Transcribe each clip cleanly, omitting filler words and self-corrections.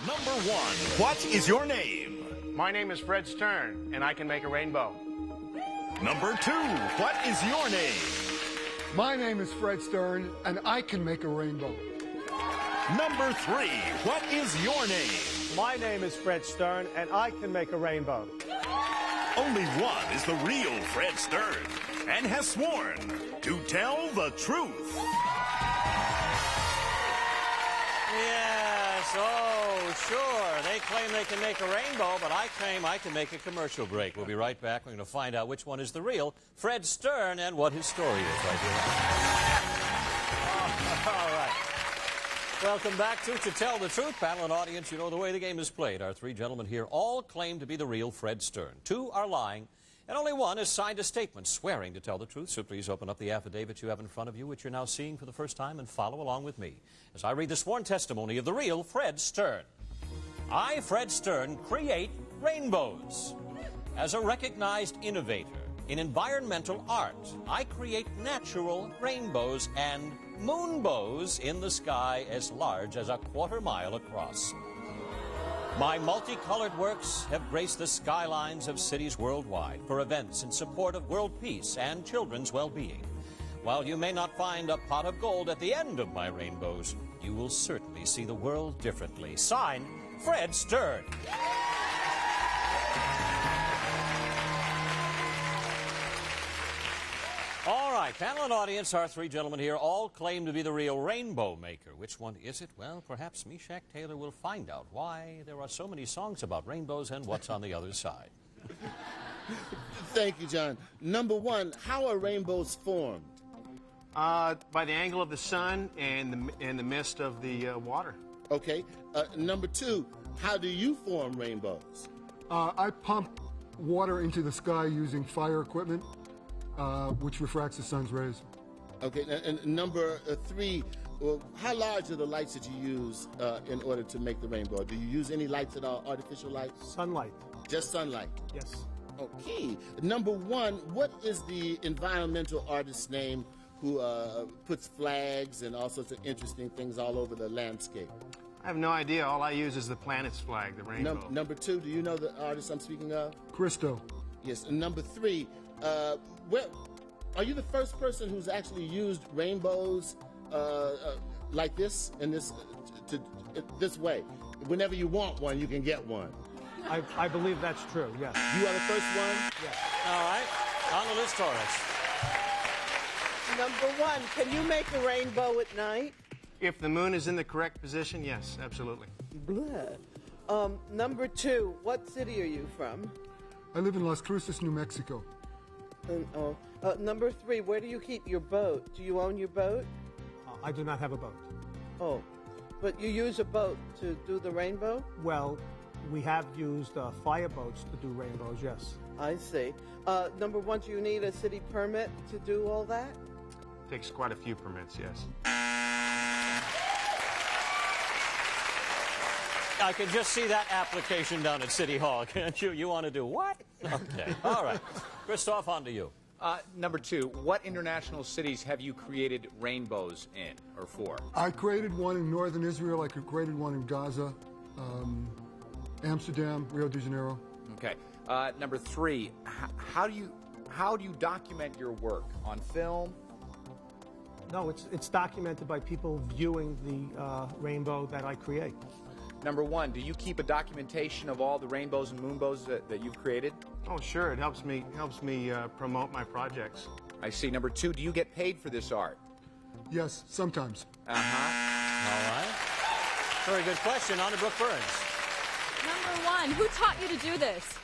Number 1. What is your name? My name is Fred Stern, and I can make a rainbow. Number 2. What is your name? My name is Fred Stern, and I can make a rainbow. Number 3. What is your name? My name is Fred Stern, and I can make a rainbow. Only one is the real Fred Stern, and has sworn to tell the truth. Yes, oh, sure. They claim they can make a rainbow, but I claim I can make a commercial break. We'll be right back. We're going to find out which one is the real Fred Stern and what his story is right here. All right. Welcome back to Tell the Truth. Panel and audience, you know the way the game is played. Our three gentlemen here all claim to be the real Fred Stern. Two are lying, and only one has signed a statement swearing to tell the truth. So please open up the affidavit you have in front of you, which you're now seeing for the first time, and follow along with me as I read the sworn testimony of the real Fred Stern. I, Fred Stern, create rainbows. As a recognized innovator in environmental art, I create natural rainbows and moonbows in the sky as large as a quarter-mile across. My multicolored works have graced the skylines of cities worldwide for events in support of world peace and children's well-being. While you may not find a pot of gold at the end of my rainbows, you will certainly see the world differently. Signed, Fred Stern. All right, panel and audience, our three gentlemen here all claim to be the real rainbow maker. Which one is it? Well, perhaps Meshach Taylor will find out why there are so many songs about rainbows and what's on the other side. Thank you, John. Number 1, how are rainbows formed? By the angle of the sun and the mist of the water. Okay. Number 2, how do you form rainbows? I pump water into the sky using fire equipment, which refracts the sun's rays. Okay, and number 3, well, how large are the lights that you use in order to make the rainbow? Do you use any lights at all, artificial lights? Sunlight. Just sunlight? Yes. Okay. Number 1, what is the environmental artist's name who puts flags and all sorts of interesting things all over the landscape? I have no idea. All I use is the planet's flag, the rainbow. Number 2, do you know the artist I'm speaking of? Christo. Yes. And number 3, are you the first person who's actually used rainbows like this in this way? Whenever you want one, you can get one. I believe that's true, yes. You are the first one? Yes. All right, on the list, Taurus. Number 1, can you make a rainbow at night? If the moon is in the correct position, yes, absolutely. Blah. Number 2, what city are you from? I live in Las Cruces, New Mexico. Number 3, where do you keep your boat? Do you own your boat? I do not have a boat. Oh, but you use a boat to do the rainbow? Well, we have used fire boats to do rainbows, yes. I see. Number 1, do you need a city permit to do all that? Takes quite a few permits, yes. I can just see that application down at City Hall, can't you? You want to do what? Okay, all right. Christoph, on to you. Number 2, what international cities have you created rainbows in or for? I created one in northern Israel. I created one in Gaza, Amsterdam, Rio de Janeiro. Okay. Number 3, how do you document your work on film? No, it's documented by people viewing the rainbow that I create. Number 1, do you keep a documentation of all the rainbows and moonbows that you've created? Oh, sure. It helps me promote my projects. I see. Number 2, do you get paid for this art? Yes, sometimes. Uh-huh. All right. Very good question. On to Brooke Burns. Number 1, who taught you to do this?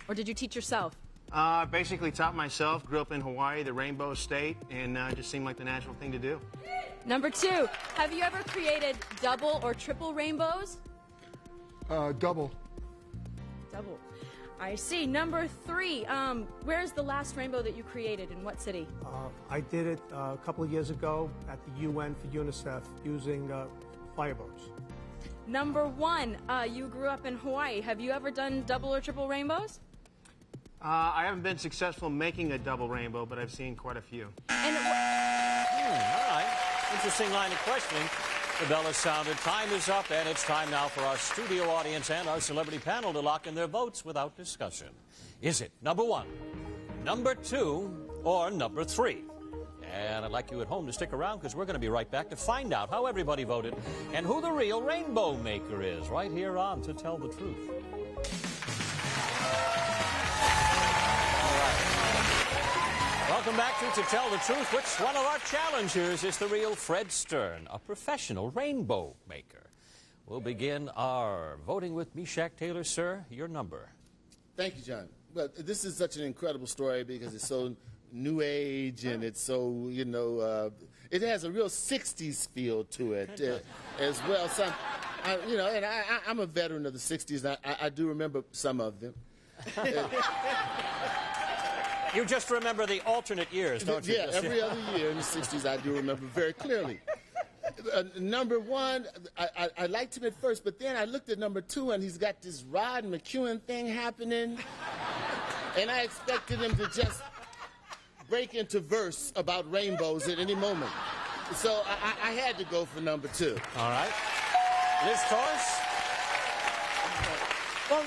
Or did you teach yourself? Basically taught myself, grew up in Hawaii, the Rainbow State, and it just seemed like the natural thing to do. Number 2, have you ever created double or triple rainbows? Double. Double. I see. Number 3, where's the last rainbow that you created? In what city? I did it a couple of years ago at the UN for UNICEF using fire boats. Number 1, you grew up in Hawaii. Have you ever done double or triple rainbows? I haven't been successful making a double rainbow, but I've seen quite a few. And All right. Interesting line of questioning. The bell has sounded, time is up, and it's time now for our studio audience and our celebrity panel to lock in their votes without discussion. Is it number 1, number 2, or number 3? And I'd like you at home to stick around because we're going to be right back to find out how everybody voted and who the real rainbow maker is right here on To Tell the Truth. Welcome back to Tell the Truth. Which one of our challengers is the real Fred Stern, a professional rainbow maker? We'll begin our voting with Meshach Taylor. Sir, your number. Thank you, John. Well, this is such an incredible story because it's so new age and it's so, it has a real 60s feel to it as well. So, I'm a veteran of the 60s. And I do remember some of them. You just remember the alternate years, don't you? Yeah, every other year in the 60s I do remember very clearly. Number 1, I liked him at first, but then I looked at number 2 and he's got this Rod McEwen thing happening. And I expected him to just break into verse about rainbows at any moment. So I had to go for number 2. All right. Liz Torres? Well,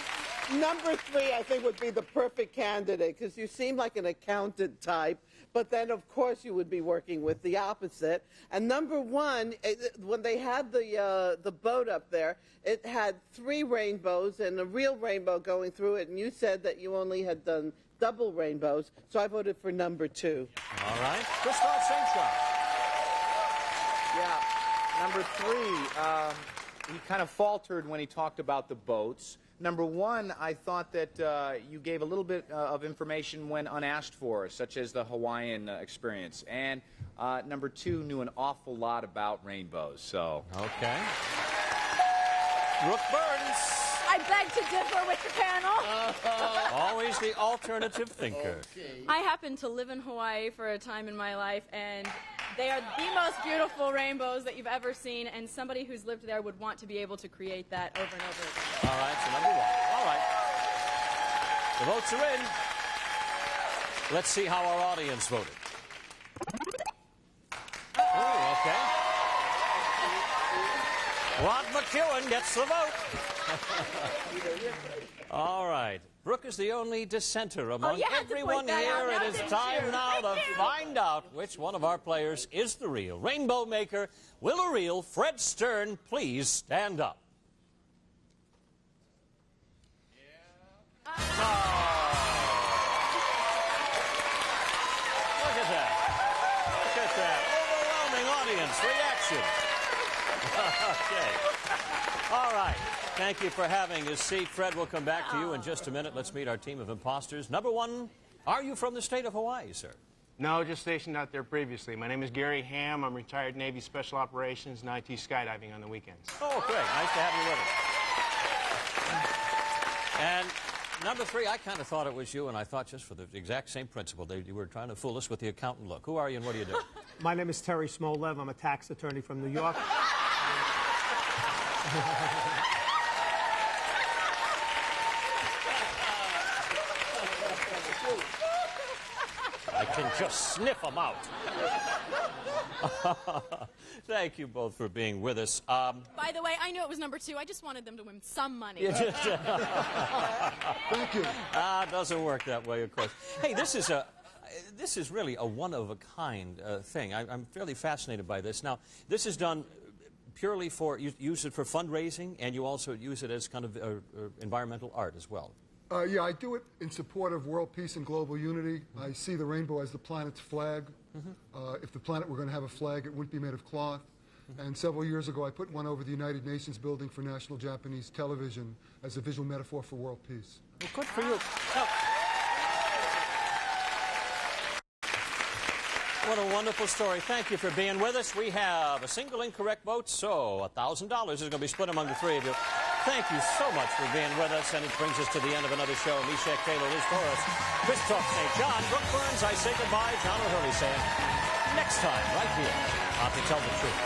number 3, I think, would be the perfect candidate because you seem like an accountant type, but then, of course, you would be working with the opposite. And number 1, when they had the boat up there, it had 3 rainbows and a real rainbow going through it, and you said that you only had done double rainbows, so I voted for number 2. All right. Christoph St. John. Yeah, number 3, he kind of faltered when he talked about the boats. Number 1, I thought that you gave a little bit of information when unasked for, such as the Hawaiian experience. And number 2 knew an awful lot about rainbows, so. Okay. Brooke Burns. I beg to differ with the panel. Always the alternative thinker. Okay. I happen to live in Hawaii for a time in my life, and they are the most beautiful rainbows that you've ever seen, and somebody who's lived there would want to be able to create that over and over again. All right, so number 1. All right. The votes are in. Let's see how our audience voted. Oh, okay. Rod McEwen gets the vote. All right. Brooke is the only dissenter among everyone here. It is time now to find out which one of our players is the real rainbow maker. Will the real Fred Stern please stand up? Oh. Look at that. Look at that. Overwhelming audience reaction. Okay. All right. Thank you for having a seat. Fred, we'll come back to you in just a minute. Let's meet our team of imposters. Number 1, are you from the state of Hawaii, sir? No, just stationed out there previously. My name is Gary Ham. I'm retired Navy Special Operations and IT skydiving on the weekends. Oh, great. Nice to have you with us. And number 3, I kind of thought it was you, and I thought just for the exact same principle, you were trying to fool us with the accountant look. Who are you and what do you do? My name is Terry Smolev. I'm a tax attorney from New York. I can just sniff them out. Thank you both for being with us. By the way, I knew it was number 2. I just wanted them to win some money. Thank you. It doesn't work that way, of course. Hey, this is really a one-of-a-kind thing. I'm fairly fascinated by this. Now, this is done purely for, you use it for fundraising, and you also use it as kind of environmental art as well. Yeah, I do it in support of world peace and global unity. I see the rainbow as the planet's flag. If the planet were going to have a flag, it wouldn't be made of cloth. And several years ago, I put one over the United Nations building for National Japanese Television as a visual metaphor for world peace. Well, good for you. Now, what a wonderful story. Thank you for being with us. We have a single incorrect vote, so $1,000 is going to be split among the 3 of you. Thank you so much for being with us, and it brings us to the end of another show. Meshach Taylor, Liz Torres, Christoph St. John, Brooke Burns, I say goodbye. John O'Hurley saying next time, right here on To Tell the Truth.